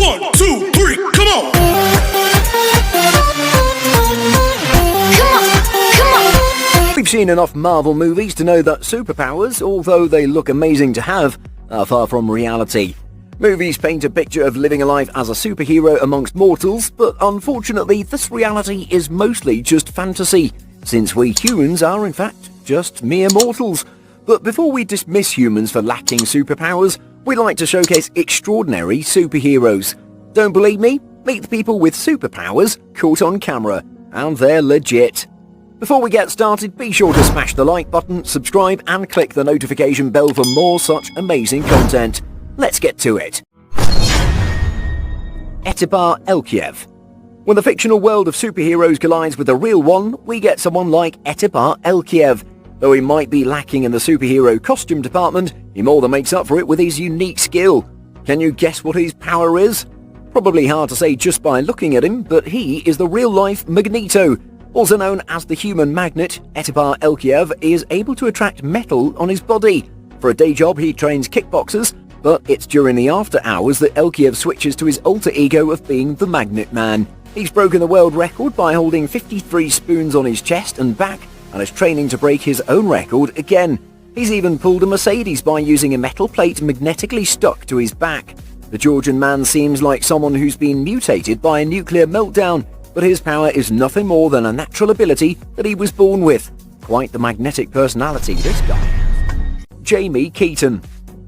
1, 2, 3, come on! We've seen enough Marvel movies to know that superpowers, although they look amazing to have, are far from reality. Movies paint a picture of living a life as a superhero amongst mortals, but unfortunately this reality is mostly just fantasy, since we humans are in fact just mere mortals. But before we dismiss humans for lacking superpowers, we like to showcase extraordinary superheroes. Don't believe me? Meet the people with superpowers caught on camera, and they're legit. Before we get started, be sure to smash the like button, subscribe and click the notification bell for more such amazing content. Let's get to it. Etipar Elkiev. When the fictional world of superheroes collides with the real one, we get someone like Etipar Elkiev. Though he might be lacking in the superhero costume department, he more than makes up for it with his unique skill. Can you guess what his power is? Probably hard to say just by looking at him, but he is the real-life Magneto. Also known as the human magnet, Etipar Elkiev is able to attract metal on his body. For a day job, he trains kickboxers, but it's during the after hours that Elkiev switches to his alter ego of being the Magnet Man. He's broken the world record by holding 53 spoons on his chest and back, and is training to break his own record again. He's even pulled a Mercedes by using a metal plate magnetically stuck to his back. The Georgian man seems like someone who's been mutated by a nuclear meltdown, but his power is nothing more than a natural ability that he was born with. Quite the magnetic personality this guy has. Jamie Keaton.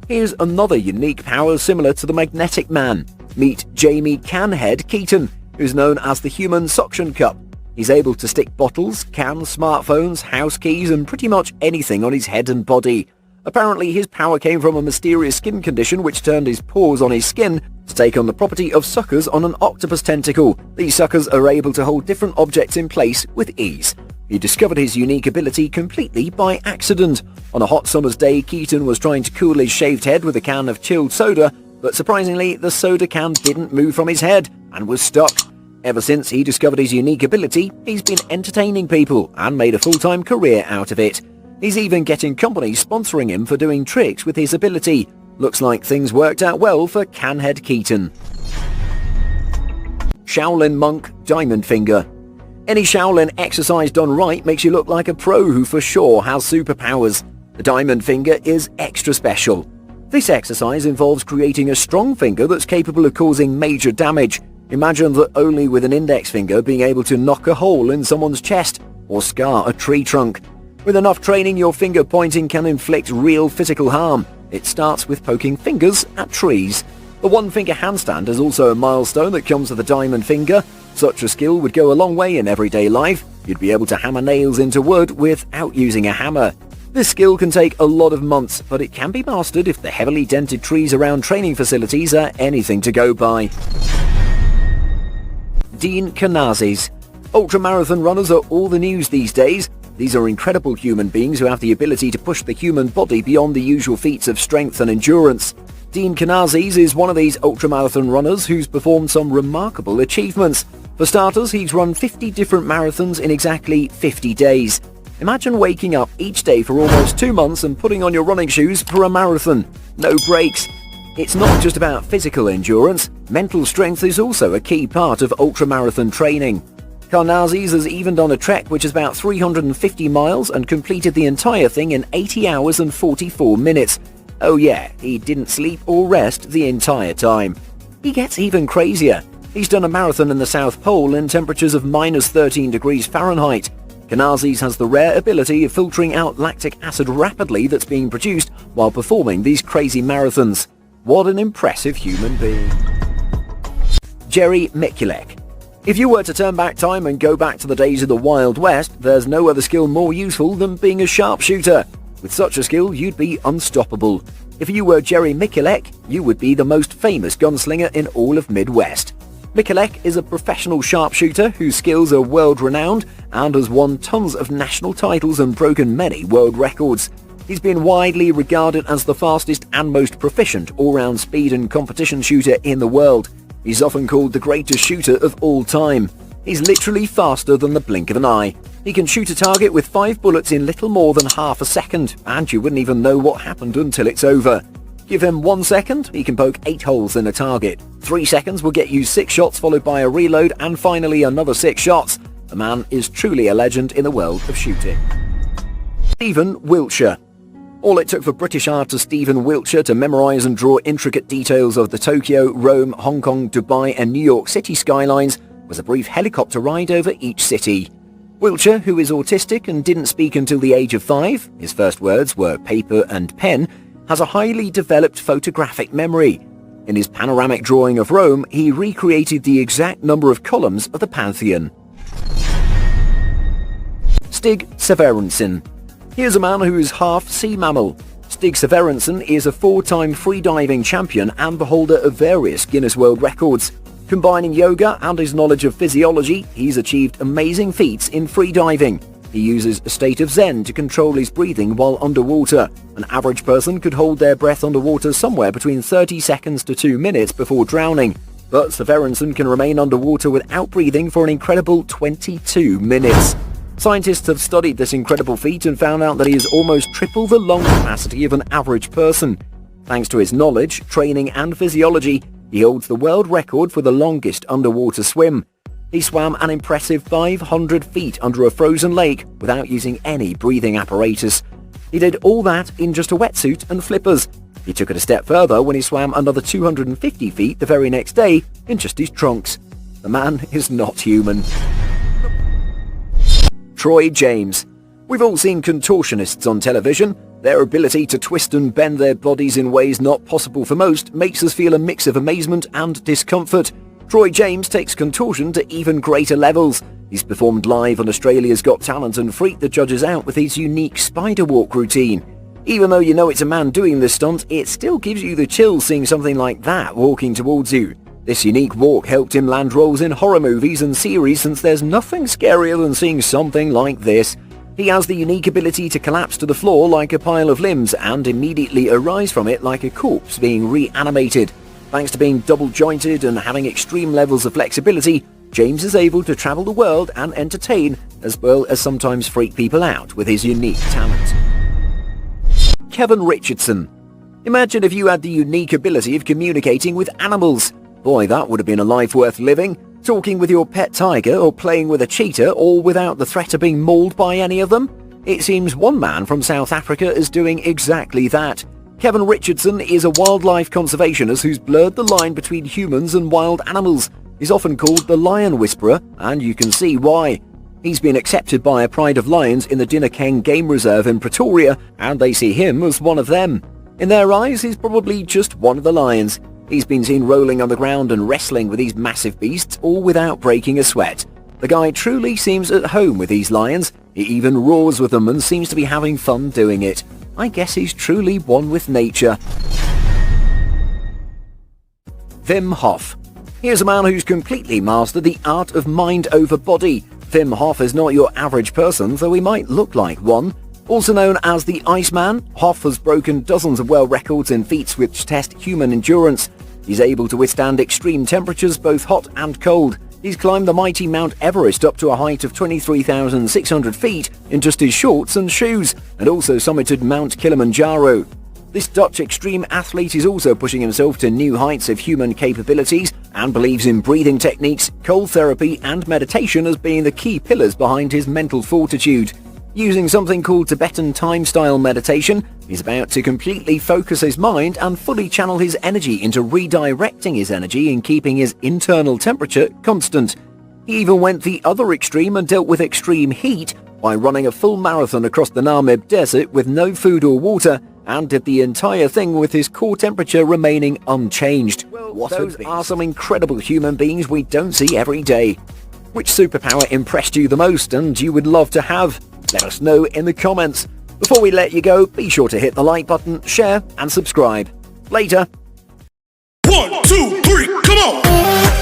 Here's another unique power similar to the Magnetic Man. Meet Jamie Canhead Keaton, who's known as the Human Suction Cup. He's able to stick bottles, cans, smartphones, house keys and pretty much anything on his head and body. Apparently his power came from a mysterious skin condition which turned his pores on his skin to take on the property of suckers on an octopus tentacle. These suckers are able to hold different objects in place with ease. He discovered his unique ability completely by accident. On a hot summer's day, Keaton was trying to cool his shaved head with a can of chilled soda, but surprisingly the soda can didn't move from his head and was stuck. Ever since he discovered his unique ability, he's been entertaining people and made a full-time career out of it. He's even getting companies sponsoring him for doing tricks with his ability. Looks like things worked out well for Canhead Keaton. Shaolin Monk Diamond Finger. Any Shaolin exercise done right makes you look like a pro who for sure has superpowers. The Diamond Finger is extra special. This exercise involves creating a strong finger that's capable of causing major damage. Imagine that only with an index finger being able to knock a hole in someone's chest or scar a tree trunk. With enough training, your finger pointing can inflict real physical harm. It starts with poking fingers at trees. The one-finger handstand is also a milestone that comes with the diamond finger. Such a skill would go a long way in everyday life. You'd be able to hammer nails into wood without using a hammer. This skill can take a lot of months, but it can be mastered if the heavily dented trees around training facilities are anything to go by. Dean Karnazes. Ultramarathon runners are all the news these days. These are incredible human beings who have the ability to push the human body beyond the usual feats of strength and endurance. Dean Karnazes is one of these ultramarathon runners who's performed some remarkable achievements. For starters, he's run 50 different marathons in exactly 50 days. Imagine waking up each day for almost 2 months and putting on your running shoes for a marathon. No breaks. It's not just about physical endurance. Mental strength is also a key part of ultramarathon training. Karnazes has even done a trek which is about 350 miles and completed the entire thing in 80 hours and 44 minutes. Oh yeah, he didn't sleep or rest the entire time. He gets even crazier. He's done a marathon in the South Pole in temperatures of minus 13 degrees Fahrenheit. Karnazes has the rare ability of filtering out lactic acid rapidly that's being produced while performing these crazy marathons. What an impressive human being. Jerry Mikulek. If you were to turn back time and go back to the days of the Wild West, there's no other skill more useful than being a sharpshooter. With such a skill, you'd be unstoppable. If you were Jerry Mikulek, you would be the most famous gunslinger in all of Midwest. Mikulek is a professional sharpshooter whose skills are world-renowned and has won tons of national titles and broken many world records. He's been widely regarded as the fastest and most proficient all-round speed and competition shooter in the world. He's often called the greatest shooter of all time. He's literally faster than the blink of an eye. He can shoot a target with 5 bullets in little more than half a second, and you wouldn't even know what happened until it's over. Give him 1 second, he can poke 8 holes in a target. 3 seconds will get you 6 shots followed by a reload, and finally another 6 shots. The man is truly a legend in the world of shooting. Stephen Wiltshire. All it took for British artist Stephen Wiltshire to memorize and draw intricate details of the Tokyo, Rome, Hong Kong, Dubai and New York City skylines was a brief helicopter ride over each city. Wiltshire, who is autistic and didn't speak until the age of 5, his first words were paper and pen, has a highly developed photographic memory. In his panoramic drawing of Rome, he recreated the exact number of columns of the Pantheon. Stig Severinsen. Here's a man who is half sea mammal. Stig Severinsen is a 4-time freediving champion and the holder of various Guinness World Records. Combining yoga and his knowledge of physiology, he's achieved amazing feats in freediving. He uses a state of Zen to control his breathing while underwater. An average person could hold their breath underwater somewhere between 30 seconds to 2 minutes before drowning. But Severinsen can remain underwater without breathing for an incredible 22 minutes. Scientists have studied this incredible feat and found out that he is almost triple the lung capacity of an average person. Thanks to his knowledge, training and physiology, he holds the world record for the longest underwater swim. He swam an impressive 500 feet under a frozen lake without using any breathing apparatus. He did all that in just a wetsuit and flippers. He took it a step further when he swam another 250 feet the very next day in just his trunks. The man is not human. Troy James. We've all seen contortionists on television. Their ability to twist and bend their bodies in ways not possible for most makes us feel a mix of amazement and discomfort. Troy James takes contortion to even greater levels. He's performed live on Australia's Got Talent and freaked the judges out with his unique spider walk routine. Even though you know it's a man doing this stunt, it still gives you the chills seeing something like that walking towards you. This unique walk helped him land roles in horror movies and series, since there's nothing scarier than seeing something like this. He has the unique ability to collapse to the floor like a pile of limbs and immediately arise from it like a corpse being reanimated. Thanks to being double-jointed and having extreme levels of flexibility, James is able to travel the world and entertain, as well as sometimes freak people out with his unique talent. Kevin Richardson. Imagine if you had the unique ability of communicating with animals. Boy, that would have been a life worth living. Talking with your pet tiger or playing with a cheetah, all without the threat of being mauled by any of them. It seems one man from South Africa is doing exactly that. Kevin Richardson is a wildlife conservationist who's blurred the line between humans and wild animals. He's often called the Lion Whisperer, and you can see why. He's been accepted by a pride of lions in the Dinokeng Game Reserve in Pretoria, and they see him as one of them. In their eyes, he's probably just one of the lions. He's been seen rolling on the ground and wrestling with these massive beasts, all without breaking a sweat. The guy truly seems at home with these lions. He even roars with them and seems to be having fun doing it. I guess he's truly one with nature. Wim Hof. Here's a man who's completely mastered the art of mind over body. Wim Hof is not your average person, though he might look like one. Also known as the Iceman, Hof has broken dozens of world records in feats which test human endurance. He's able to withstand extreme temperatures, both hot and cold. He's climbed the mighty Mount Everest up to a height of 23,600 feet in just his shorts and shoes, and also summited Mount Kilimanjaro. This Dutch extreme athlete is also pushing himself to new heights of human capabilities and believes in breathing techniques, cold therapy and meditation as being the key pillars behind his mental fortitude. Using something called Tibetan time-style meditation, he's about to completely focus his mind and fully channel his energy into redirecting his energy and keeping his internal temperature constant. He even went the other extreme and dealt with extreme heat by running a full marathon across the Namib Desert with no food or water, and did the entire thing with his core temperature remaining unchanged. Those are some incredible human beings we don't see every day. Which superpower impressed you the most and you would love to have? Let us know in the comments. Before we let you go, be sure to hit the like button, share and subscribe. Later. 1, 2, 3, come on!